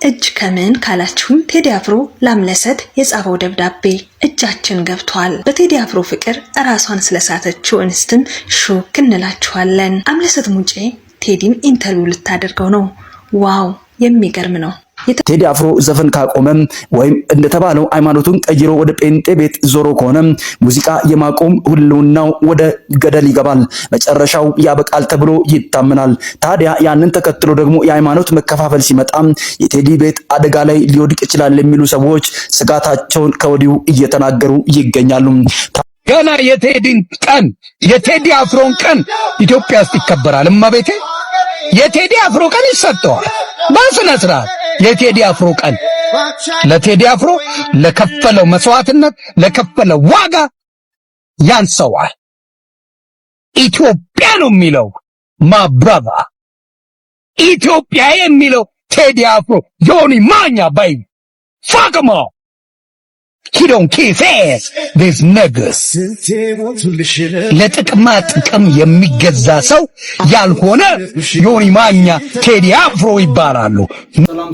እጅ ከምን ካላችሁም ቴዲ አፍሮ ለአምለሰት የጻፈው ደብዳቤ እጃችን ገብቷል። በቴዲ አፍሮ ፍቅር ራሷን ስለሳተችው እንስትም ሾክ እንላችኋለን። አምለሰት ሙጬ ቴዲን ኢንተርቪው ልታደርገው ነው። ዋው የሚገርም ነው። ቴዲ አፍሮ ዘፈን ካቆመም ወይም እንደተባለው ሃይማኖቱን ቀይሮ ወደ ጴንጤ ቤት ዞሮ ከሆነ ሙዚቃ የማቆም ሁሉናው ወደ ገደል ይገባል፣ መጨረሻው ያበቃል ተብሎ ይታመናል። ታዲያ ያንን ተከትሎ ደግሞ የሃይማኖት መከፋፈል ሲመጣ የቴዲ ቤት አደጋ ላይ ሊወድቅ ይችላል የሚሉ ሰዎች ስጋታቸውን ከወዲሁ እየተናገሩ ይገኛሉ። ገና የቴዲን ቀን የቴዲ አፍሮን ቀን ኢትዮጵያ ውስጥ ይከበራል። እማቤቴ የቴዲ አፍሮ ቀን ይሰጠዋል በስነ ስርዓት። የቴዲ አፍሮ ቀን ለቴዲ አፍሮ ለከፈለው መስዋዕትነት ለከፈለው ዋጋ ያንሰዋል። ኢትዮጵያ ነው የሚለው ማብራባ ኢትዮጵያ የሚለው ቴዲ አፍሮ ዮኒ ማኛ ባይ ፋክማ ኪዶን ኪፌስ ዲስ ነግስ ለጥቅማ ጥቅም የሚገዛ ሰው ያልሆነ ዮኒ ማኛ ቴዲ አፍሮ ይባላሉ።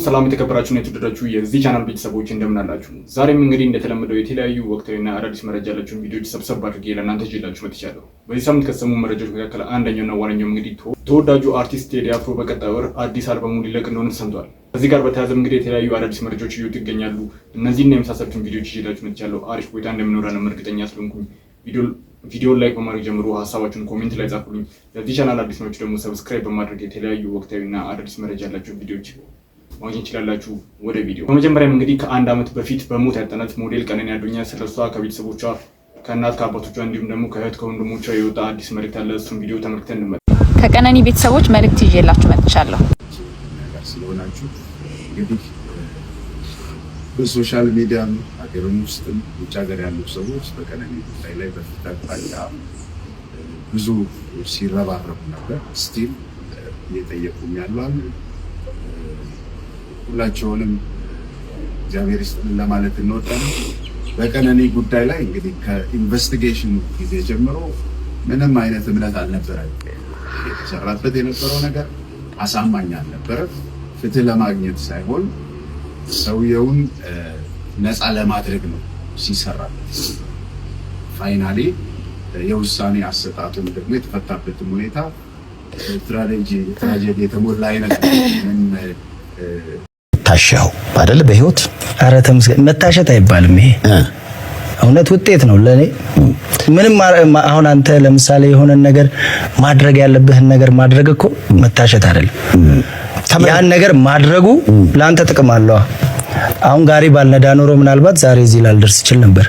ሰላም የተከበራችሁና የተወደዳችሁ የዚህ ቻናል ቤተሰቦች እንደምን አላችሁ? ዛሬም እንግዲህ እንደተለመደው የተለያዩ ወቅታዊና አዳዲስ መረጃ ያላችሁን ቪዲዮዎች ሰብሰብ አድርጌ ለእናንተ ይዤላችሁ መጥቻለሁ። በዚህ ሳምንት ከሰሙ መረጃዎች መካከል አንደኛውና ዋነኛው እንግዲህ ተወዳጁ አርቲስት ቴዲ አፍሮ በቀጣይ ወር አዲስ አልበሙ ሊለቅ እንደሆነ ተሰምቷል። ከዚህ ጋር በተያያዘ እንግዲህ የተለያዩ አዳዲስ መረጃዎች እየወጡ ይገኛሉ። እነዚህና የመሳሰሉትን ቪዲዮዎች ይዤላችሁ መጥቻለሁ። አሪፍ ቆይታ እንደምኖረን እርግጠኛ ስለሆንኩኝ ቪዲዮን ላይክ በማድረግ ጀምሮ ሀሳባችሁን ኮሜንት ላይ ጻፉልኝ። ለዚህ ቻናል አዲስ ናችሁ ደግሞ ሰብስክራይብ በማድረግ የተለያዩ ወቅታዊና አዳዲስ መረጃ ያላችሁ ቪዲዮዎች ማግኘት ይችላላችሁ። ወደ ቪዲዮ በመጀመሪያም እንግዲህ ከአንድ ዓመት በፊት በሞት ያጣናት ሞዴል ቀነኒ አዱኛ ስለሷ ከቤተሰቦቿ ከእናት ከአባቶቿ እንዲሁም ደግሞ ከእህት ከወንድሞቿ የወጣ አዲስ መልእክት አለ። እሱን ቪዲዮ ተመልክተን እንመጣ። ከቀነኒ ቤተሰቦች መልእክት ይዤላችሁ መጥቻለሁ። ስለሆናችሁ እንግዲህ በሶሻል ሚዲያም ሀገርም ውስጥም ውጭ ሀገር ያሉ ሰዎች በቀነኒ ጉዳይ ላይ በፊት አቅጣጫ ብዙ ሲረባረቡ ነበር። ስቲል እየጠየቁም ያሉ አሉ። ሁላቸውንም እግዚአብሔር ይስጥልን ለማለት እንወዳለን። በቀነኒ ጉዳይ ላይ እንግዲህ ከኢንቨስቲጌሽኑ ጊዜ ጀምሮ ምንም አይነት እምነት አልነበረም። የተሰራበት የነበረው ነገር አሳማኝ አልነበረም። ፍትህ ለማግኘት ሳይሆን ሰውየውን ነፃ ለማድረግ ነው ሲሰራ። ፋይናሊ የውሳኔ አሰጣጡን ደግሞ የተፈታበትም ሁኔታ ትራጀዲ የተሞላ አይነት ታሻው አይደል በህይወት ኧረ ተመስገን። መታሸት አይባልም ይሄ እውነት ውጤት ነው ለኔ። ምንም አሁን አንተ ለምሳሌ የሆነ ነገር ማድረግ ያለብህን ነገር ማድረግ እኮ መታሸት አይደለም። ያን ነገር ማድረጉ ለአንተ ጥቅም አለው። አሁን ጋሪ ባልነዳ ኖሮ ምናልባት ዛሬ እዚህ ላልደርስ ይችል ነበር።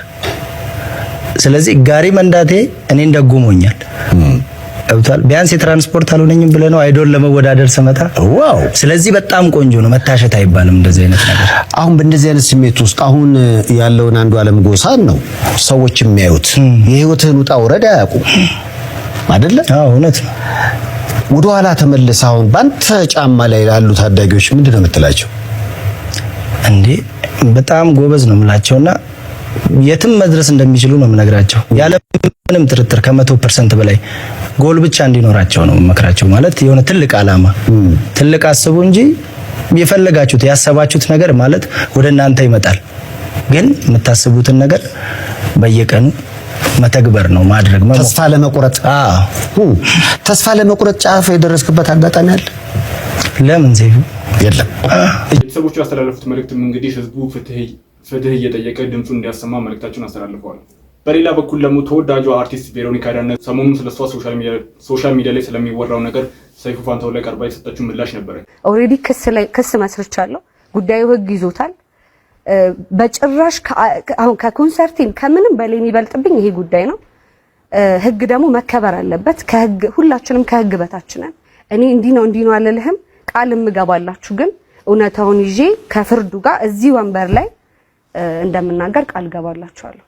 ስለዚህ ጋሪ መንዳቴ እኔን ደጉሞኛል። ቢያንስ የትራንስፖርት አልሆነኝም ብለህ ነው አይዶል ለመወዳደር ስመጣ። ዋው! ስለዚህ በጣም ቆንጆ ነው። መታሸት አይባልም እንደዚህ አይነት ነገር። አሁን በእንደዚህ አይነት ስሜት ውስጥ አሁን ያለውን አንዱዓለም ጎሳን ነው ሰዎች የሚያዩት። የህይወትህን ውጣ ውረድ አያውቁም አይደለ? አዎ እውነት ነው። ወደ ኋላ ተመልሰህ አሁን ባንተ ጫማ ላይ ያሉ ታዳጊዎች ምንድነው የምትላቸው? እንዴ በጣም ጎበዝ ነው የምላቸውና የትም መድረስ እንደሚችሉ ነው የምነግራቸው። ያለ ምንም ጥርጥር ከ100% በላይ ጎል ብቻ እንዲኖራቸው ነው መከራቸው። ማለት የሆነ ትልቅ አላማ ትልቅ አስቡ እንጂ የፈለጋችሁት ያሰባችሁት ነገር ማለት ወደ እናንተ ይመጣል። ግን የምታስቡትን ነገር በየቀኑ መተግበር ነው ማድረግ። ተስፋ ለመቁረጥ ተስፋ ለመቁረጥ ጫፍ የደረስክበት አጋጣሚ አለ? ለምን ዘይፉ? የለም። ቤተሰቦቹ ያስተላለፉት መልእክትም እንግዲህ ህዝቡ ፍትህ እየጠየቀ ድምፁን እንዲያሰማ መልእክታቸውን አስተላልፈዋል። በሌላ በኩል ደግሞ ተወዳጇ አርቲስት ቬሮኒካ አዳነ ሰሞኑን ስለሷ ሶሻል ሚዲያ ላይ ስለሚወራው ነገር ሰይፉ ፋንታሁን ላይ ቀርባ የሰጠችው ምላሽ ነበረ። ኦሬዲ ክስ መስርቻለሁ። ጉዳዩ ህግ ይዞታል። በጭራሽ አሁን ከኮንሰርቲም ከምንም በላይ የሚበልጥብኝ ይሄ ጉዳይ ነው። ህግ ደግሞ መከበር አለበት። ከህግ ሁላችንም ከህግ በታች ነን። እኔ እንዲህ ነው አልልህም። ቃል እምገባላችሁ ግን እውነታውን ይዤ ከፍርዱ ጋር እዚህ ወንበር ላይ እንደምናገር ቃል ገባላችኋለሁ።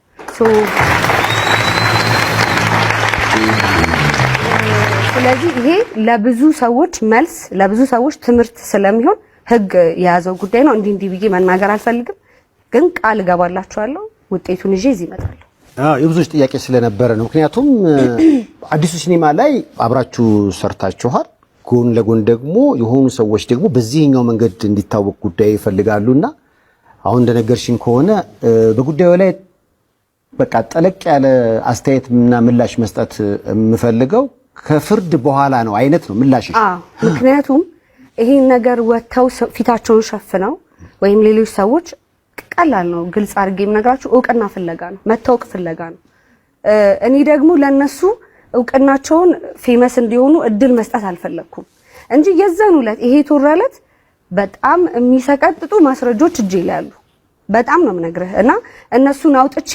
ስለዚህ ይሄ ለብዙ ሰዎች መልስ ለብዙ ሰዎች ትምህርት ስለሚሆን ህግ የያዘው ጉዳይ ነው። እንዲህ ብዬ መናገር አልፈልግም፣ ግን ቃል ገባላችኋለሁ። ውጤቱን ይዤ እዚህ እመጣለሁ። የብዙዎች ጥያቄ ስለነበረ ነው። ምክንያቱም አዲሱ ሲኒማ ላይ አብራችሁ ሰርታችኋል። ጎን ለጎን ደግሞ የሆኑ ሰዎች ደግሞ በዚህኛው መንገድ እንዲታወቅ ጉዳይ ይፈልጋሉና አሁን እንደነገርሽኝ ከሆነ በጉዳዩ ላይ በቃ ጠለቅ ያለ አስተያየትና ምላሽ መስጠት የምፈልገው ከፍርድ በኋላ ነው አይነት ነው ምላሽ። ምክንያቱም ይሄን ነገር ወተው ፊታቸውን ሸፍነው ወይም ሌሎች ሰዎች ቀላል ነው ግልጽ አድርጌ የምነግራችሁ እውቅና ፍለጋ ነው፣ መታወቅ ፍለጋ ነው። እኔ ደግሞ ለነሱ እውቅናቸውን ፌመስ እንዲሆኑ እድል መስጠት አልፈለኩም እንጂ የዛን ዕለት ይሄ ተወራለት በጣም የሚሰቀጥጡ ማስረጃዎች እጄ ላይ አሉ። በጣም ነው የምነግርህ እና እነሱን አውጥቼ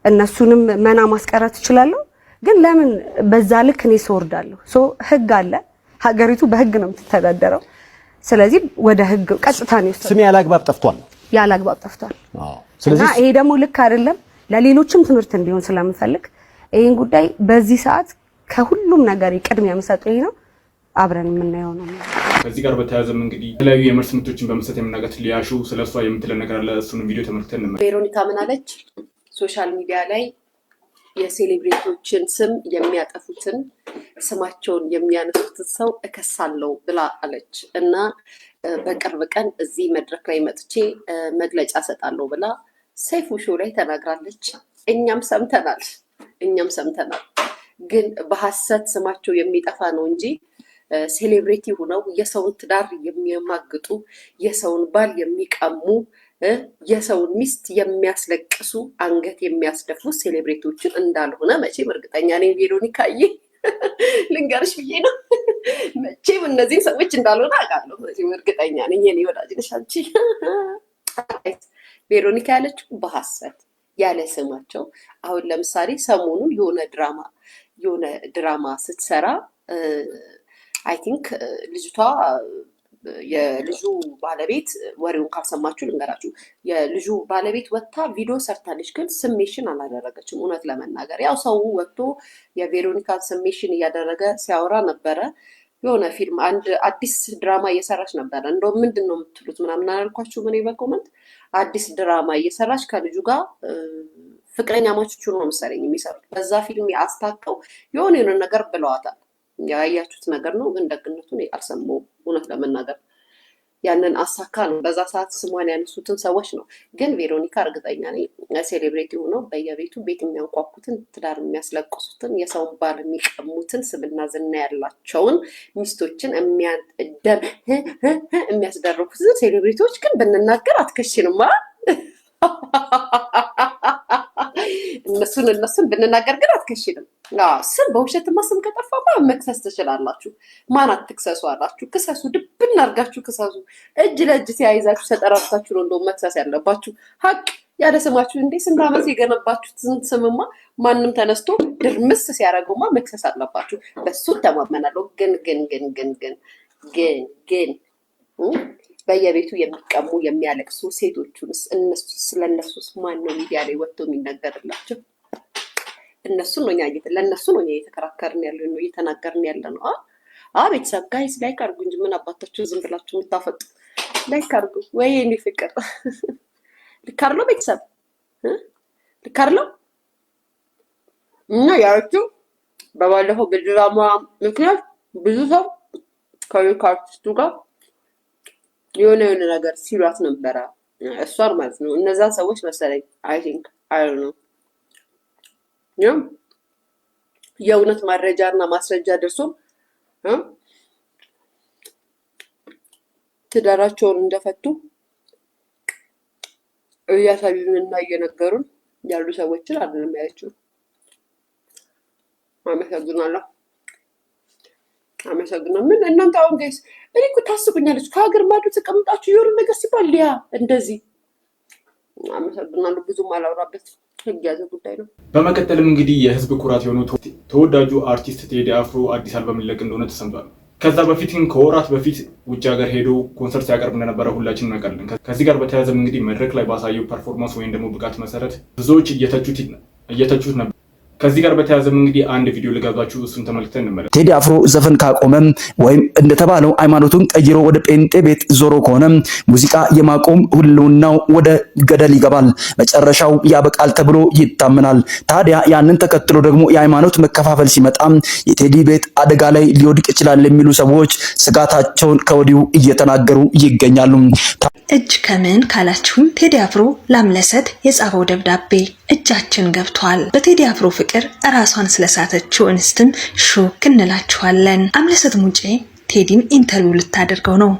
እነሱንም መና ማስቀረት እችላለሁ። ግን ለምን በዛ ልክ እኔ ስወርዳለሁ? ህግ አለ፣ ሀገሪቱ በህግ ነው የምትተዳደረው። ስለዚህ ወደ ህግ ቀጥታ ነው ስሜ ያላግባብ ጠፍቷል፣ ያላግባብ ጠፍቷል። ስለዚህ ይሄ ደግሞ ልክ አይደለም። ለሌሎችም ትምህርት እንዲሆን ስለምፈልግ ይሄን ጉዳይ በዚህ ሰዓት ከሁሉም ነገር ቅድሚያ የምሰጠው ይሄ ነው። አብረን የምናየው ነው። ከዚህ ጋር በተያያዘም እንግዲህ የተለያዩ የመልስ ምቶችን በመስጠት የምናገት ሊያሹ ስለሷ የምትለን ነገር አለ። እሱንም ቪዲዮ ተመልክተን እንመለስ። ቬሮኒካ ምን አለች? ሶሻል ሚዲያ ላይ የሴሌብሪቲዎችን ስም የሚያጠፉትን ስማቸውን የሚያነሱትን ሰው እከሳለሁ ብላ አለች እና በቅርብ ቀን እዚህ መድረክ ላይ መጥቼ መግለጫ ሰጣለሁ ብላ ሰይፉ ሾው ላይ ተናግራለች። እኛም ሰምተናል። ግን በሐሰት ስማቸው የሚጠፋ ነው እንጂ ሴሌብሪቲ ሆነው የሰውን ትዳር የሚያማግጡ፣ የሰውን ባል የሚቀሙ፣ የሰውን ሚስት የሚያስለቅሱ፣ አንገት የሚያስደፉ ሴሌብሪቲዎችን እንዳልሆነ መቼም እርግጠኛ ነኝ። ቬሮኒካዬ ልንገርሽ ብዬ ነው። መቼም እነዚህን ሰዎች እንዳልሆነ አውቃለሁ። መቼም እርግጠኛ ነኝ። የኔ ወዳጅ ነሽ አንቺ። ቬሮኒካ ያለችው በሐሰት ያለ ስማቸው። አሁን ለምሳሌ ሰሞኑን የሆነ ድራማ ስትሰራ አይ ቲንክ ልጅቷ የልጁ ባለቤት ወሬውን ካልሰማችሁ ልንገራችሁ። የልጁ ባለቤት ወጥታ ቪዲዮ ሰርታለች፣ ግን ስሜሽን አላደረገችም። እውነት ለመናገር ያው ሰው ወጥቶ የቬሮኒካን ስሜሽን እያደረገ ሲያወራ ነበረ። የሆነ ፊልም አንድ አዲስ ድራማ እየሰራች ነበረ። እንደውም ምንድን ነው የምትሉት ምናምን አላልኳችሁ? ምን በኮመንት አዲስ ድራማ እየሰራች ከልጁ ጋር ፍቅረኛ ማቾቹ ነው መሰለኝ የሚሰሩት። በዛ ፊልም አስታከው የሆነ ነገር ብለዋታል። ያያችሁት ነገር ነው፣ ግን ደግነቱን አልሰማሁም። እውነት ለመናገር ያንን አሳካ ነው በዛ ሰዓት ስሟን ያነሱትን ሰዎች ነው። ግን ቬሮኒካ እርግጠኛ ነኝ ሴሌብሬቲ ሆነው በየቤቱ ቤት የሚያንኳኩትን፣ ትዳር የሚያስለቅሱትን፣ የሰውን ባል የሚቀሙትን፣ ስምና ዝና ያላቸውን ሚስቶችን የሚያስደርጉትን ሴሌብሬቲዎች ግን ብንናገር አትከሽንማ። እነሱን ብንናገር ግን አትከሽንም። ስም በውሸትማ ስም ከጠፋማ መክሰስ ትችላላችሁ። ማን አትክሰሱ አላችሁ? ክሰሱ፣ ድብን አድርጋችሁ ክሰሱ። እጅ ለእጅ ተያይዛችሁ ተጠራርታችሁ ነው እንደውም መክሰስ ያለባችሁ። ሀቅ ያለ ስማችሁ እንዴ! ስንት ዓመት የገነባችሁትን ስምማ ማንም ተነስቶ ድርምስ ሲያደርገውማ መክሰስ አለባችሁ። በሱ ተማመናለሁ። ግን በየቤቱ የሚቀሙ የሚያለቅሱ ሴቶቹንስ ስለነሱስ ማን ነው ሚዲያ ላይ ወጥቶ የሚነገርላቸው? እነሱን ነው ለእነሱ ነው እየተከራከርን ያለ ነው እየተናገርን ያለ ነው። ቤተሰብ ጋይስ ላይክ አድርጉ እንጂ ምን አባታችሁ ዝም ብላችሁ የምታፈጡ? ላይክ አድርጉ ወይ የኔ ፍቅር። ልክ አይደለው ቤተሰብ? ልክ አይደለው? እና ያረችው በባለፈው በድራማ ምክንያት ብዙ ሰው ከአርቲስቱ ጋር የሆነ ነገር ሲሏት ነበረ፣ እሷን ማለት ነው። እነዛን ሰዎች መሰለኝ አይ ቲንክ አይ ዶንት ኖ የእውነት ማረጃ እና ማስረጃ ደርሶ ትዳራቸውን እንደፈቱ እያሳዩንና እየነገሩን ያሉ ሰዎችን አይደለም ያለችው። አመሰግናለሁ። ምን እናንተ አሁን ጋይስ እኔ እኮ ታስቡኛለች ከሀገር ማዶ ተቀምጣችሁ የሆነ ነገር ሲባል ሊያ እንደዚህ። አመሰግናለሁ። ብዙም አላወራበት ህግ ያዘ ጉዳይ ነው። በመቀጠልም እንግዲህ የህዝብ ኩራት የሆነው ተወዳጁ አርቲስት ቴዲ አፍሮ አዲስ አልበም ሊለቅ እንደሆነ ተሰምቷል። ከዛ በፊት ግን ከወራት በፊት ውጭ ሀገር ሄዶ ኮንሰርት ሲያቀርብ እንደነበረ ሁላችንም እናውቃለን። ከዚህ ጋር በተያያዘም እንግዲህ መድረክ ላይ ባሳየው ፐርፎርማንስ ወይም ደግሞ ብቃት መሰረት ብዙዎች እየተቹት ነበር። ከዚህ ጋር በተያያዘም እንግዲህ አንድ ቪዲዮ ልጋብዛችሁ፣ እሱን ተመልክተን እንመለስ። ቴዲ አፍሮ ዘፈን ካቆመም ወይም እንደተባለው ሃይማኖቱን ቀይሮ ወደ ጴንጤ ቤት ዞሮ ከሆነ ሙዚቃ የማቆም ሁሉናው ወደ ገደል ይገባል፣ መጨረሻው ያበቃል ተብሎ ይታመናል። ታዲያ ያንን ተከትሎ ደግሞ የሃይማኖት መከፋፈል ሲመጣ የቴዲ ቤት አደጋ ላይ ሊወድቅ ይችላል የሚሉ ሰዎች ስጋታቸውን ከወዲሁ እየተናገሩ ይገኛሉ። እጅ ከምን ካላችሁም ቴዲ አፍሮ ላምለሰት የጻፈው ደብዳቤ እጃችን ገብቷል። በቴዲ አፍሮ ፍቅር ራሷን ስለሳተችው እንስትም ሾክ እንላችኋለን። አምለሰት ሙጬ ቴዲን ኢንተርቪው ልታደርገው ነው።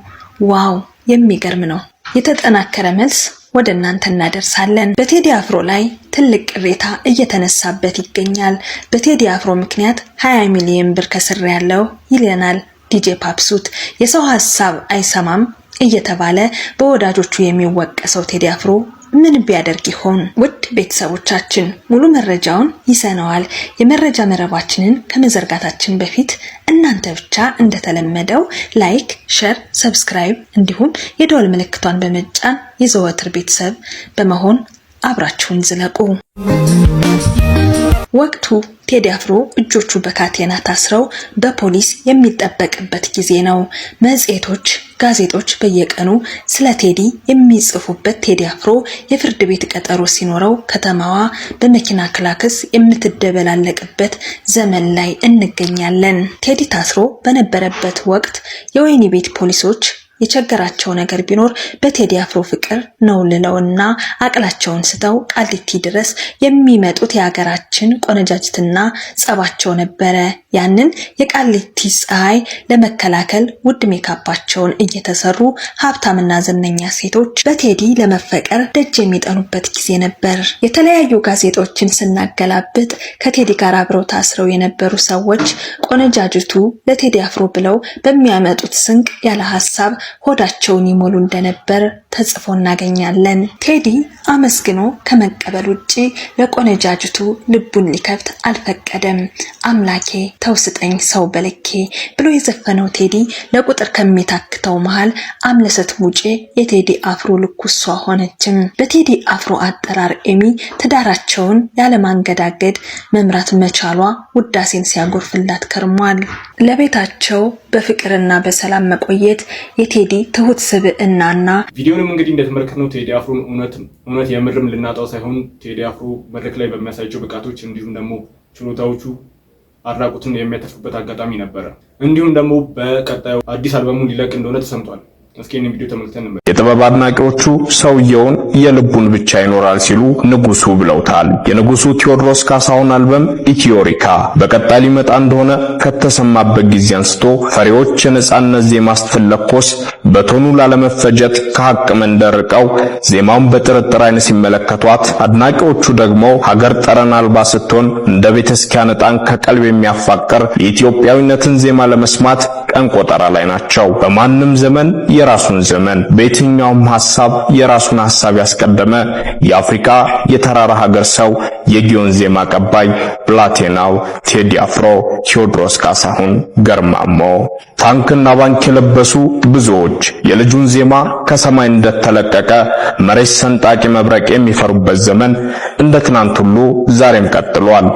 ዋው የሚገርም ነው። የተጠናከረ መልስ ወደ እናንተ እናደርሳለን። በቴዲ አፍሮ ላይ ትልቅ ቅሬታ እየተነሳበት ይገኛል። በቴዲ አፍሮ ምክንያት 20 ሚሊዮን ብር ከስር ያለው ይለናል ዲጄ ፓፕሱት። የሰው ሐሳብ አይሰማም እየተባለ በወዳጆቹ የሚወቀሰው ቴዲ አፍሮ ምን ቢያደርግ ይሆን? ውድ ቤተሰቦቻችን ሙሉ መረጃውን ይዘነዋል። የመረጃ መረባችንን ከመዘርጋታችን በፊት እናንተ ብቻ እንደተለመደው ላይክ፣ ሼር፣ ሰብስክራይብ እንዲሁም የደወል ምልክቷን በመጫን የዘወትር ቤተሰብ በመሆን አብራችሁን ዝለቁ። ወቅቱ ቴዲ አፍሮ እጆቹ በካቴና ታስረው በፖሊስ የሚጠበቅበት ጊዜ ነው። መጽሔቶች፣ ጋዜጦች በየቀኑ ስለ ቴዲ የሚጽፉበት ቴዲ አፍሮ የፍርድ ቤት ቀጠሮ ሲኖረው ከተማዋ በመኪና ክላክስ የምትደበላለቅበት ዘመን ላይ እንገኛለን። ቴዲ ታስሮ በነበረበት ወቅት የወህኒ ቤት ፖሊሶች የቸገራቸው ነገር ቢኖር በቴዲ አፍሮ ፍቅር ነው ልለውና አቅላቸውን ስተው ቃሊቲ ድረስ የሚመጡት የሀገራችን ቆነጃጅትና ጸባቸው ነበረ። ያንን የቃሊቲ ፀሐይ ለመከላከል ውድ ሜካፓቸውን እየተሰሩ ሀብታምና ዝነኛ ሴቶች በቴዲ ለመፈቀር ደጅ የሚጠኑበት ጊዜ ነበር። የተለያዩ ጋዜጦችን ስናገላብጥ ከቴዲ ጋር አብረው ታስረው የነበሩ ሰዎች ቆነጃጅቱ ለቴዲ አፍሮ ብለው በሚያመጡት ስንቅ ያለ ሐሳብ ሆዳቸውን ይሞሉ እንደነበር ተጽፎ እናገኛለን። ቴዲ አመስግኖ ከመቀበል ውጪ ለቆነጃጅቱ ልቡን ሊከፍት አልፈቀደም። አምላኬ ተውስጠኝ ሰው በልኬ ብሎ የዘፈነው ቴዲ ለቁጥር ከሚታክተው መሃል አምለሰት ሙጬ የቴዲ አፍሮ ልኩሷ ሆነችም። በቴዲ አፍሮ አጠራር ኤሚ ትዳራቸውን ያለማንገዳገድ መምራት መቻሏ ውዳሴን ሲያጎርፍላት ከርሟል። ለቤታቸው በፍቅርና በሰላም መቆየት የቴዲ ትሁት ስብዕናና ቪዲዮንም እንግዲህ እንደተመለከትነው ቴዲ አፍሮን እውነት የምርም ልናጣው ሳይሆን ቴዲ አፍሮ መድረክ ላይ በሚያሳያቸው ብቃቶች እንዲሁም ደግሞ ችሎታዎቹ አድናቆትን የሚያተርፍበት አጋጣሚ ነበረ። እንዲሁም ደግሞ በቀጣዩ አዲስ አልበሙን ሊለቅ እንደሆነ ተሰምቷል። እስኪ እኔ ቪዲዮ ተመልክተን እንመለስ። የጥበብ አድናቂዎቹ ሰውየውን የልቡን ብቻ ይኖራል ሲሉ ንጉሱ ብለውታል። የንጉሱ ቴዎድሮስ ካሳሁን አልበም ኢትዮሪካ በቀጣይ ሊመጣ እንደሆነ ከተሰማበት ጊዜ አንስቶ ፈሪዎች የነጻነት ዜማ ስትለኮስ በቶኑ ላለመፈጀት ከሐቅ መንደር ርቀው ዜማውን በጥርጥር አይን ሲመለከቷት፣ አድናቂዎቹ ደግሞ ሀገር ጠረን አልባ ስትሆን እንደ ቤተ ክርስቲያን ዕጣን ከቀልብ የሚያፋቅር የኢትዮጵያዊነትን ዜማ ለመስማት ቀን ቆጠራ ላይ ናቸው። በማንም ዘመን የራሱን ዘመን በየትኛውም ሐሳብ የራሱን ሐሳብ ያስቀደመ የአፍሪካ የተራራ ሀገር ሰው የጊዮን ዜማ ቀባይ ብላቴናው ቴዲ አፍሮ ቴዎድሮስ ካሳሁን ገርማሞ። ታንክና ባንክ የለበሱ ብዙዎች የልጁን ዜማ ከሰማይ እንደተለቀቀ መሬት ሰንጣቂ መብረቅ የሚፈሩበት ዘመን እንደ ትናንት ሁሉ ዛሬም ቀጥሏል።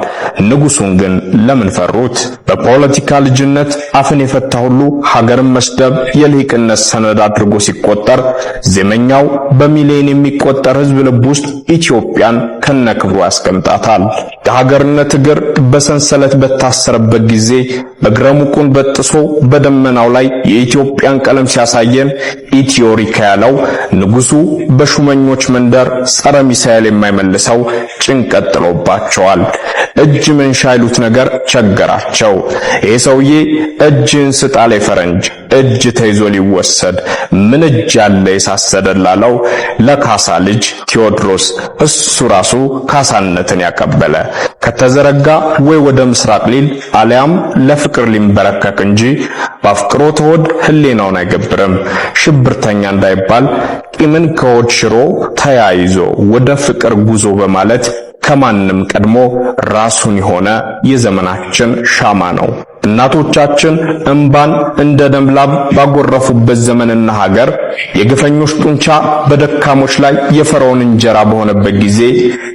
ንጉሱን ግን ለምን ፈሩት? በፖለቲካ ልጅነት አፍን የፈታ ሁሉ ሀገርን መስደብ የልሂቅነት ሰነድ አድርጎ ሲቆጠር፣ ዜመኛው በሚሊዮን የሚቆጠር ህዝብ ልብ ውስጥ ኢትዮጵያን ከነክብሩ ያስቀምጣታል። የሀገርነት እግር በሰንሰለት በታሰረበት ጊዜ እግረ ሙቁን በጥሶ በደመናው ላይ የኢትዮጵያን ቀለም ሲያሳየን ኢትዮሪካ ያለው ንጉሱ በሹመኞች መንደር ጸረ ሚሳኤል የማይመልሰው ጭንቀት ጥሎባቸዋል። እጅ መንሻ ይሉት ነገር ቸገራቸው። ይሄ ሰውዬ እጅን ስጣለ ፈረንጅ እጅ ተይዞ ሊወሰድ ምን እጅ ያለ የሳሰደላለው ለካሳ ልጅ ቴዎድሮስ እሱ ራሱ ካሳነትን ያቀበለ ከተዘረጋ ወይ ወደ ምስራቅ ሊል አሊያም ለፍቅር ሊንበረከክ እንጂ በአፍቅሮተ ሆድ ህሊናውን አይገብርም። ሽብርተኛ እንዳይባል ቂምን ከሆድ ሽሮ ተያይዞ ወደ ፍቅር ጉዞ በማለት ከማንም ቀድሞ ራሱን የሆነ የዘመናችን ሻማ ነው። እናቶቻችን እንባን እንደ ደምላብ ባጎረፉበት ዘመንና ሀገር የግፈኞች ጡንቻ በደካሞች ላይ የፈርዖን እንጀራ በሆነበት ጊዜ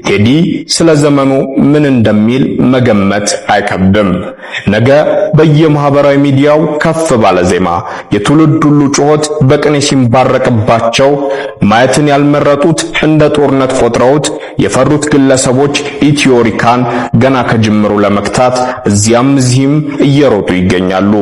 ቴዲ ስለ ዘመኑ ምን እንደሚል መገመት አይከብድም። ነገ በየማህበራዊ ሚዲያው ከፍ ባለ ዜማ የትውልድ ሁሉ ጩኸት በቅኔ ሲንባረቅባቸው ማየትን ያልመረጡት እንደ ጦርነት ቆጥረውት የፈሩት ግለሰቦች ኢትዮሪካን ገና ከጅምሩ ለመክታት እዚያም እዚህም እየሮጡ ይገኛሉ።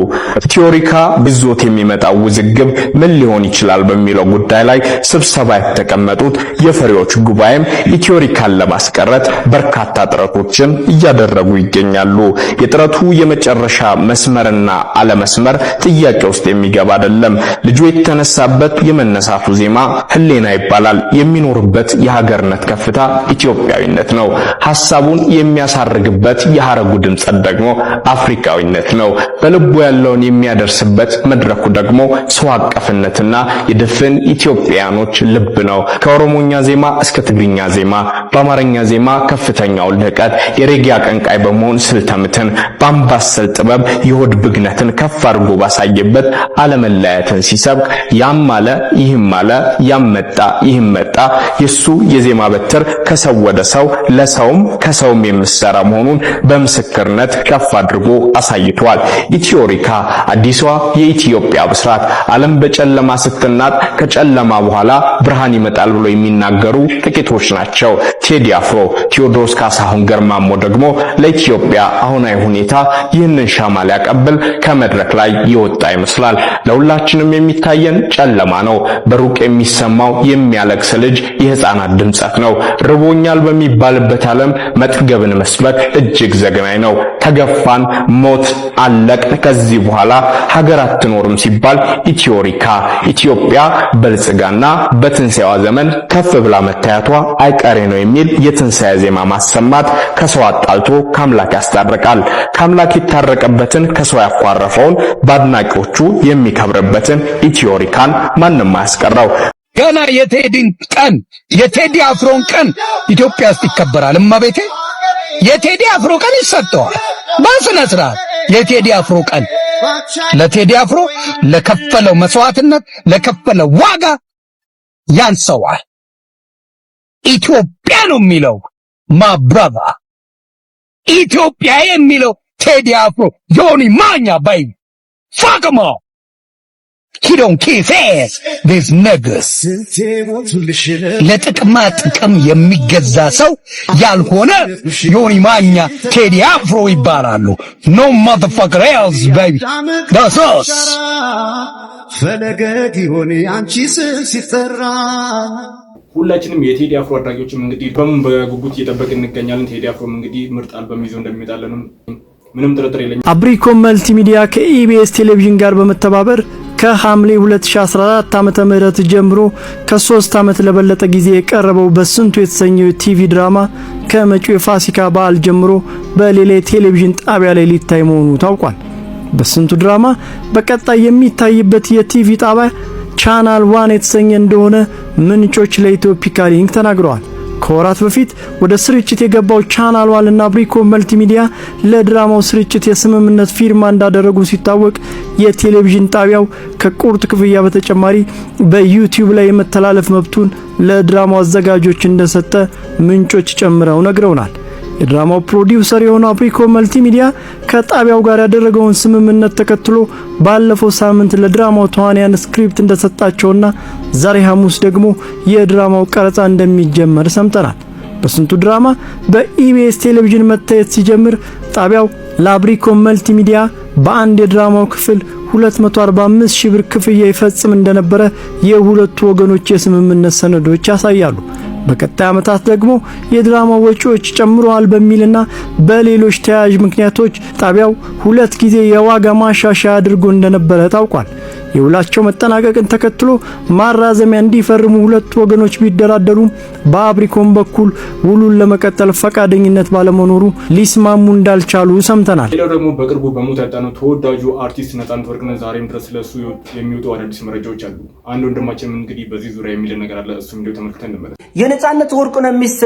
ኢትዮሪካ ብዞት የሚመጣው ውዝግብ ምን ሊሆን ይችላል በሚለው ጉዳይ ላይ ስብሰባ የተቀመጡት የፈሪዎች ጉባኤም ኢትዮሪካን ለማስቀረት በርካታ ጥረቶችን እያደረጉ ይገኛሉ። የጥረቱ የመጨረሻ መስመርና አለመስመር ጥያቄ ውስጥ የሚገባ አይደለም። ልጁ የተነሳበት የመነሳቱ ዜማ ህሌና ይባላል። የሚኖርበት የሀገርነት ከፍታ ኢትዮጵያዊነት ነው። ሐሳቡን የሚያሳርግበት የሐረጉ ድምጸት ደግሞ አፍሪካዊነት ነው። በልቡ ያለውን የሚያደርስበት መድረኩ ደግሞ ሰው አቀፍነትና የድፍን ኢትዮጵያኖች ልብ ነው። ከኦሮሞኛ ዜማ እስከ ትግርኛ ዜማ፣ በአማርኛ ዜማ ከፍተኛው ልህቀት የሬጌ አቀንቃይ በመሆን ስልተምትን በአምባሰል ጥበብ የሆድ ብግነትን ከፍ አድርጎ ባሳየበት አለመለያየትን ሲሰብክ ያም አለ ይህም አለ ያም መጣ ይህም መጣ የሱ የዜማ በትር ከሰው ወደ ሰው ለሰውም ከሰውም የሚሰራ መሆኑን በምስክርነት ከፍ አድርጎ አሳይቷል። ኢትዮሪካ አዲሷ የኢትዮጵያ ብስራት፣ ዓለም በጨለማ ስትናጥ ከጨለማ በኋላ ብርሃን ይመጣል ብሎ የሚናገሩ ጥቂቶች ናቸው። ቴዲ አፍሮ፣ ቴዎድሮስ ካሳሁን ገርማሞ ደግሞ ለኢትዮጵያ አሁናዊ ሁኔታ ይህንን ሻማ ሊያቀብል ከመድረክ ላይ የወጣ ይመስላል። ለሁላችንም የሚታየን ጨለማ ነው። በሩቅ የሚሰማው የሚያለቅስ ልጅ የህፃናት ድምጸት ነው። ርቦኛል በሚባልበት ዓለም መጥገብን መስበክ እጅግ ዘግናኝ ነው። ተገፋን፣ ሞት፣ አለቅን፣ ከዚህ በኋላ ሀገር አትኖርም ሲባል ኢትዮሪካ ኢትዮጵያ በልጽጋና በትንሣኤዋ ዘመን ከፍ ብላ መታየቷ አይቀሬ ነው የሚል የትንሣኤ ዜማ ማሰማት ከሰው አጣልቶ ከአምላክ ያስታርቃል። ከአምላክ የታረቀበትን ከሰው ያኳረፈውን በአድናቂዎቹ የሚከብርበትን ኢትዮሪካን ማንም አያስቀረው። ገና የቴዲን ቀን የቴዲ አፍሮን ቀን ኢትዮጵያ ውስጥ ይከበራል። እማቤቴ የቴዲ አፍሮ ቀን ይሰጠዋል በስነ ስርዓት። የቴዲ አፍሮ ቀን ለቴዲ አፍሮ ለከፈለው መስዋዕትነት ለከፈለው ዋጋ ያንሰዋል። ኢትዮጵያ ነው የሚለው ማብራባ ኢትዮጵያ የሚለው ቴዲ አፍሮ ዮኒ ማኛ ባይ ፋቅማ ኪዶን ኪፌስ ዲስ ነግስ ለጥቅማ ጥቅም የሚገዛ ሰው ያልሆነ ዮኒ ማኛ ቴዲ አፍሮ ይባላሉ። ኖ ማዘርፋከር ኤልስ ቤቢ ዳስ ፈለገ ጊዮን አንቺ ስም ሲጠራ ሁላችንም የቴዲ አፍሮ አድራጊዎችም እንግዲህ በጉጉት እየጠበቅን እንገኛለን። ቴዲ አፍሮም እንግዲህ ምርጥ አልበም ይዞ እንደሚመጣልንም ምንም ጥርጥር የለኝም። አብሪኮም መልቲሚዲያ ከኢቢኤስ ቴሌቪዥን ጋር በመተባበር ከሐምሌ 2014 ዓመተ ምህረት ጀምሮ ከ3 ዓመት ለበለጠ ጊዜ የቀረበው በስንቱ የተሰኘው ቲቪ ድራማ ከመጪው የፋሲካ በዓል ጀምሮ በሌላ ቴሌቪዥን ጣቢያ ላይ ሊታይ መሆኑ ታውቋል። በስንቱ ድራማ በቀጣይ የሚታይበት የቲቪ ጣቢያ ቻናል 1 የተሰኘ እንደሆነ ምንጮች ለኢትዮፒካ ሊንክ ተናግረዋል። ከወራት በፊት ወደ ስርጭት የገባው ቻናል 1 እና አብሪኮም መልቲሚዲያ ለድራማው ስርጭት የስምምነት ፊርማ እንዳደረጉ ሲታወቅ የቴሌቪዥን ጣቢያው ከቁርጥ ክፍያ በተጨማሪ በዩቲዩብ ላይ የመተላለፍ መብቱን ለድራማው አዘጋጆች እንደሰጠ ምንጮች ጨምረው ነግረውናል። የድራማው ፕሮዲውሰር የሆነው አብሪኮም መልቲሚዲያ ከጣቢያው ጋር ያደረገውን ስምምነት ተከትሎ ባለፈው ሳምንት ለድራማው ተዋንያን ስክሪፕት እንደሰጣቸውና ዛሬ ሐሙስ ደግሞ የድራማው ቀረጻ እንደሚጀመር ሰምተናል። በስንቱ ድራማ በኢቢኤስ ቴሌቪዥን መታየት ሲጀምር ጣቢያው ለአብሪኮም መልቲሚዲያ በአንድ የድራማው ክፍል 245 ሺህ ብር ክፍያ ይፈጽም እንደነበረ የሁለቱ ወገኖች የስምምነት ሰነዶች ያሳያሉ። በቀጣይ ዓመታት ደግሞ የድራማው ወጪዎች ጨምረዋል በሚልና በሌሎች ተያያዥ ምክንያቶች ጣቢያው 2 ጊዜ የዋጋ ማሻሻያ አድርጎ እንደነበረ ታውቋል። የውላቸው መጠናቀቅን ተከትሎ ማራዘሚያ እንዲፈርሙ ሁለት ወገኖች ቢደራደሩም በአብሪኮም በኩል ውሉን ለመቀጠል ፈቃደኝነት ባለመኖሩ ሊስማሙ እንዳልቻሉ ሰምተናል። ሌላው ደግሞ በቅርቡ በሞት ያጣነው ተወዳጁ አርቲስት ነፃነት ወርቅነህ ዛሬም ድረስ ስለሱ የሚወጡ አዳዲስ መረጃዎች አሉ። አንድ ወንድማችን እንግዲህ በዚህ ዙሪያ የሚል ነገር አለ። እሱም ቪዲዮ ተመልክተን እንመለስ። የነፃነት ወርቅነህ ሚስት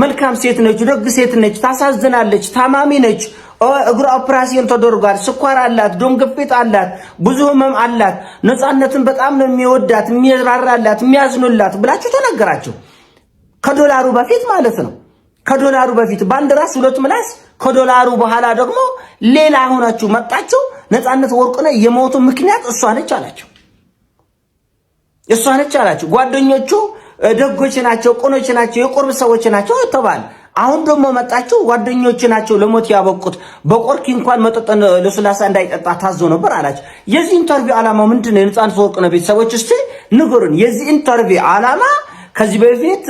መልካም ሴት ነች፣ ደግ ሴት ነች፣ ታሳዝናለች፣ ታማሚ ነች። እግሯ ኦፕራሲዮን ተደርጓል። ስኳር አላት፣ ደም ግፊት አላት፣ ብዙ ህመም አላት። ነፃነትን በጣም ነው የሚወዳት፣ የሚራራላት፣ የሚያዝኑላት ብላችሁ ተነገራችሁ። ከዶላሩ በፊት ማለት ነው። ከዶላሩ በፊት ባንድ ራስ ሁለት ምላስ፣ ከዶላሩ በኋላ ደግሞ ሌላ ሆናችሁ መጣችሁ። ነፃነት ወርቅነህ የሞቱ ምክንያት እሷ ነች አላችሁ። እሷ ነች አላችሁ። ጓደኞቹ ደጎች ናቸው፣ ቆኖች ናቸው፣ የቁርብ ሰዎች ናቸው ተባለ። አሁን ደግሞ መጣችሁ ጓደኞች ናቸው ለሞት ያበቁት፣ በቆርኪ እንኳን መጠጥ ለስላሳ እንዳይጠጣ ታዞ ነበር አላችሁ። የዚህ ኢንተርቪው ዓላማው ምንድነው? የነፃነት ወርቅነህ ቤተሰቦች እስቲ ንገሩን። የዚህ ኢንተርቪው ዓላማ ከዚህ በፊት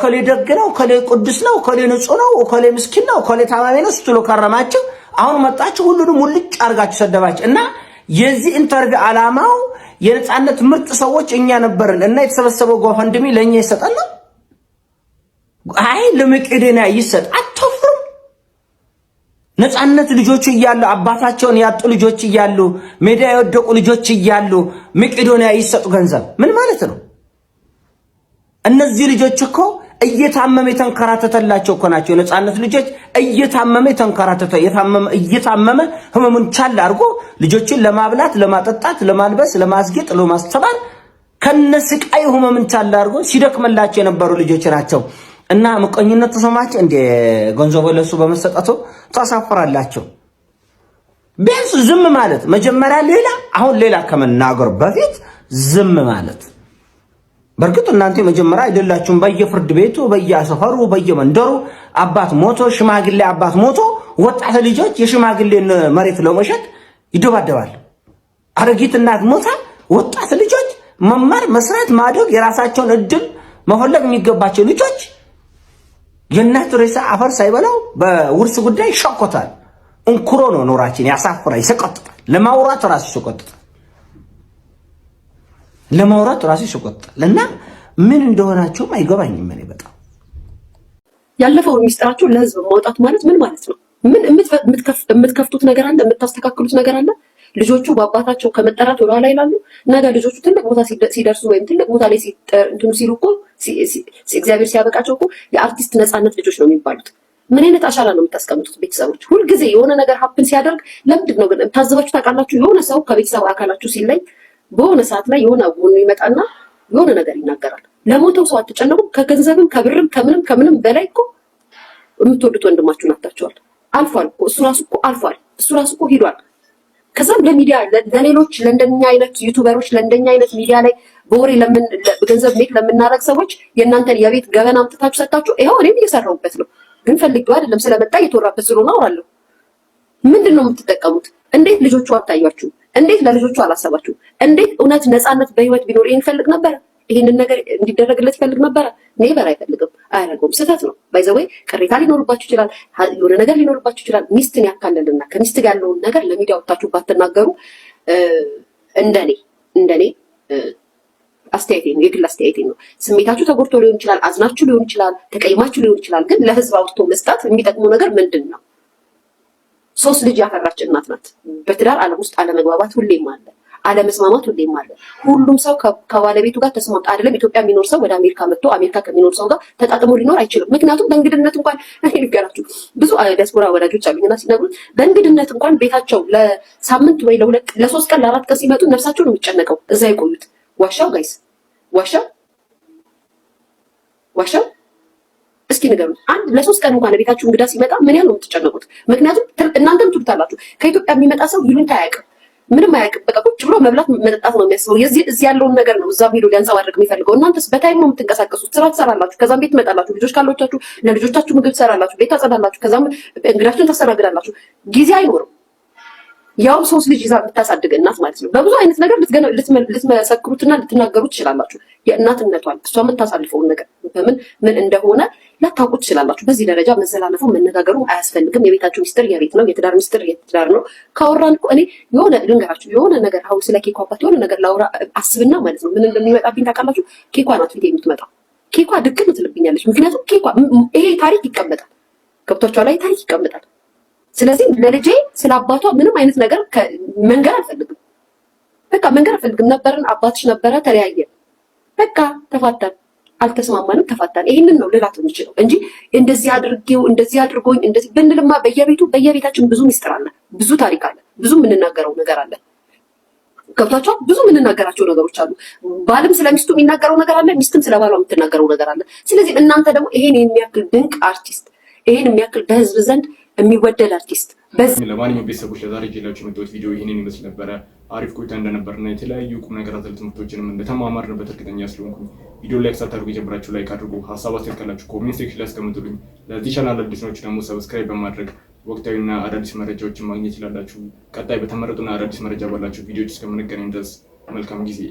ኮሌ ደግ ነው፣ ኮሌ ቅዱስ ነው፣ ኮሌ ንጹህ ነው፣ ኮሌ ምስኪን ነው፣ ኮሌ ታማሚ ነው ስትሉ ከረማችሁ። አሁን መጣችሁ ሁሉንም ሙልጭ አርጋችሁ ሰደባችሁ እና የዚህ ኢንተርቪው ዓላማው የነፃነት ምርጥ ሰዎች እኛ ነበርን እና የተሰበሰበው ጎፈንድሚ ለኛ ይሰጣል። አይ ለመቄዶንያ ይሰጥ። አትፍሩም? ነፃነት ልጆቹ እያሉ አባታቸውን ያጡ ልጆች እያሉ ሜዳ የወደቁ ልጆች እያሉ መቄዶንያ ይሰጡ ገንዘብ ምን ማለት ነው? እነዚህ ልጆች እኮ እየታመመ የተንከራተተላቸው እኮ ናቸው። ነፃነት ልጆች እየታመመ የተንከራተተ እየታመመ ህመሙን ቻል አድርጎ ልጆችን ለማብላት፣ ለማጠጣት፣ ለማልበስ፣ ለማስጌጥ፣ ለማስተማር ከነስቃይ ህመሙን ቻል አድርጎ ሲደክመላቸው የነበሩ ልጆች ናቸው። እና ምቀኝነት ተሰማች እንደ ገንዘብ ለሱ በመሰጠቱ ተሳፈራላቸው። ቢያንስ ዝም ማለት መጀመሪያ ሌላ አሁን ሌላ ከመናገር በፊት ዝም ማለት። በርግጥ እናንተ መጀመሪያ አይደላችሁም። በየፍርድ ቤቱ በየሰፈሩ በየመንደሩ አባት ሞቶ ሽማግሌ አባት ሞቶ ወጣት ልጆች የሽማግሌን መሬት ለመሸጥ ይደባደባል። አረጊት እናት ሞታ ወጣት ልጆች መማር መስራት ማደግ የራሳቸውን እድል መፈለግ የሚገባቸው ልጆች የእናት ሬሳ አፈር ሳይበላው በውርስ ጉዳይ ሸቆታል። እንኩሮ ነው ኖራችን፣ ያሳፍራል፣ ይሰቀጥጣል። ለማውራት ራሱ ይሰቀጥጣል። ለማውራት ራሱ ይሰቀጥጣል። እና ምን እንደሆናቸውም አይገባኝም። እኔ በጣም ያለፈውን ሚስጥራቸው ለህዝብ ማውጣት ማለት ምን ማለት ነው? ምን የምትከፍቱት ነገር አለ? የምታስተካክሉት ነገር አለ? ልጆቹ በአባታቸው ከመጠራት ወደ ኋላ ይላሉ። ነገ ልጆቹ ትልቅ ቦታ ሲደርሱ ወይም ትልቅ ቦታ ላይ እንትኑ ሲሉ እኮ እግዚአብሔር ሲያበቃቸው እኮ የአርቲስት ነፃነት ልጆች ነው የሚባሉት። ምን አይነት አሻራ ነው የምታስቀምጡት? ቤተሰቦች ሁልጊዜ የሆነ ነገር ሀፕን ሲያደርግ ለምንድን ነው ግን ታዘባችሁ ታውቃላችሁ? የሆነ ሰው ከቤተሰብ አካላችሁ ሲለይ በሆነ ሰዓት ላይ የሆነ ጎኑ ይመጣና የሆነ ነገር ይናገራል። ለሞተው ሰው አትጨነቁም? ከገንዘብም ከብርም ከምንም በላይ እኮ የምትወዱት ወንድማችሁን አታችኋል። አልፏል እኮ እሱ ራሱ እኮ አልፏል። እሱ ራሱ እኮ ሂዷል። ከዛም ለሚዲያ ለሌሎች ለእንደኛ አይነት ዩቲዩበሮች ለእንደኛ አይነት ሚዲያ ላይ በወሬ ገንዘብ ሜክ ለምናረግ ሰዎች የእናንተን የቤት ገበና አምጥታችሁ ሰጣችሁ። ይኸው እኔም እየሰራሁበት ነው፣ ግን ፈልጌው አይደለም ስለመጣ እየተወራበት ስለሆነ አወራለሁ። ምንድን ነው የምትጠቀሙት? እንዴት ልጆቹ አታያችሁ? እንዴት ለልጆቹ አላሰባችሁ? እንዴት እውነት ነፃነት በህይወት ቢኖር ይሄን ፈልግ ነበር? ይሄንን ነገር እንዲደረግለት ይፈልግ ነበር? ኔቨር አይፈልግም፣ አያደርገውም። ስህተት ነው። ባይዘወይ ቅሬታ ሊኖርባችሁ ይችላል፣ የሆነ ነገር ሊኖርባችሁ ይችላል። ሚስትን ያካለልና ከሚስት ጋር ያለውን ነገር ለሚዲያ ወጣችሁ ባትናገሩ እንደኔ አስተያየቴ ነው፣ የግል አስተያየቴ ነው። ስሜታችሁ ተጎድቶ ሊሆን ይችላል፣ አዝናችሁ ሊሆን ይችላል፣ ተቀይማችሁ ሊሆን ይችላል። ግን ለህዝብ አውጥቶ መስጣት የሚጠቅመው ነገር ምንድን ነው? 3 ልጅ ያፈራች እናት ናት። በትዳር ዓለም ውስጥ አለመግባባት ሁሌም አለ፣ አለመስማማት ሁሌም አለ። ሁሉም ሰው ከባለቤቱ ጋር ተስማምቶ አይደለም። ኢትዮጵያ የሚኖር ሰው ወደ አሜሪካ መጥቶ አሜሪካ ከሚኖር ሰው ጋር ተጣጥሞ ሊኖር አይችልም። ምክንያቱም በእንግድነት እንኳን ልንገራችሁ፣ ብዙ ዲያስፖራ ወዳጆች አሉኝና ሲነግሩት በእንግድነት እንኳን ቤታቸው ለሳምንት ወይ ለ3 ቀን ለ4 ቀን ሲመጡ ነፍሳቸው ነው የሚጨነቀው እዛ የቆዩት። ዋሻው ጋይስ ዋሻው እስኪ ንገሩት። አንድ ለ3 ቀን እንኳን ቤታችሁ እንግዳ ሲመጣ ምን ያህል ነው የምትጨነቁት? ምክንያቱም እናንተም ትሉታላችሁ ከኢትዮጵያ የሚመጣ ሰው ይሉንታ አያውቅም፣ ምንም አያውቅም። በቃ ቁጭ ብሎ መብላት መጠጣት ነው የሚያስበው። እዚህ ያለውን ነገር ነው እዛ ሄዶ ሊያንጸባርቅ የሚፈልገው። እናንተስ በታይም ነው የምትንቀሳቀሱት። ስራ ትሰራላችሁ፣ ከዛም ቤት ትመጣላችሁ፣ ልጆች ካሎቻችሁ ለልጆቻችሁ ምግብ ትሰራላችሁ፣ ቤት ታጸዳላችሁ፣ ከዛም እንግዳችሁን ታስተናግዳላችሁ። ጊዜ አይኖርም። ያው 3 ልጅ ይዛ የምታሳድግ እናት ማለት ነው። በብዙ አይነት ነገር ልትመሰክሩትና ልትናገሩ ትችላላችሁ። የእናትነቷን እሷ የምታሳልፈውን ነገር ምን እንደሆነ ላታውቁ ትችላላችሁ። በዚህ ደረጃ መዘላለፉ መነጋገሩ አያስፈልግም። የቤታችሁ ሚስጥር የቤት ነው፣ የትዳር ሚስጥር የትዳር ነው። ካወራን እኮ እኔ የሆነ ልንገራችሁ፣ የሆነ ነገር አሁን ስለ ኬኳ አባት የሆነ ነገር ላውራ አስብና ማለት ነው ምን እንደሚመጣብኝ ታውቃላችሁ? ኬኳ ናት ፊት የምትመጣው። ኬኳ ድቅም ትልብኛለች። ምክንያቱም ኬኳ ይሄ ታሪክ ይቀመጣል፣ ገብቷቿ ላይ ታሪክ ይቀመጣል። ስለዚህ ለልጄ ስለ አባቷ ምንም አይነት ነገር መንገር አልፈልግም። በቃ መንገር አልፈልግም። ነበርን አባትሽ ነበረ፣ ተለያየን፣ በቃ ተፋታን፣ አልተስማማንም፣ ተፋታን። ይሄንን ነው ልላት የምችለው እንጂ እንደዚህ አድርጌው እንደዚህ አድርጎኝ እንደዚህ ብንልማ በየቤታችን ብዙ ሚስጥር አለ፣ ብዙ ታሪክ አለ፣ ብዙ የምንናገረው ነገር አለ። ገብቷቸው ብዙ የምንናገራቸው ነገሮች አሉ። ባልም ስለሚስቱ የሚናገረው ነገር አለ፣ ሚስትም ስለባሏ የምትናገረው ነገር አለ። ስለዚህ እናንተ ደግሞ ይሄን የሚያክል ድንቅ አርቲስት፣ ይሄን የሚያክል በህዝብ ዘንድ የሚወደድ አርቲስት ለማንኛውም ቤተሰቦች ለዛሬ ጀላችሁ የመጣሁት ቪዲዮ ይሄንን ይመስል ነበረ። አሪፍ ቆይታ እንደነበርና የተለያዩ ቁም ነገር አዘል ትምህርቶችንም እንደተማማርንበት እርግጠኛ ስለሆንኩኝ ቪዲዮ ላይክ ሳታደርጉ የጀመራችሁ ላይክ አድርጉ። ሀሳብ አስተያየት ካላችሁ ኮሜንት ሴክሽን ላይ አስቀምጡልኝ። ለዚህ ቻናል አዲስ ናችሁ ደግሞ ሰብስክራይብ በማድረግ ወቅታዊና አዳዲስ መረጃዎችን ማግኘት ይችላላችሁ። ቀጣይ በተመረጡና አዳዲስ መረጃ ባላችሁ ቪዲዮዎች እስከምንገናኝ ድረስ መልካም ጊዜ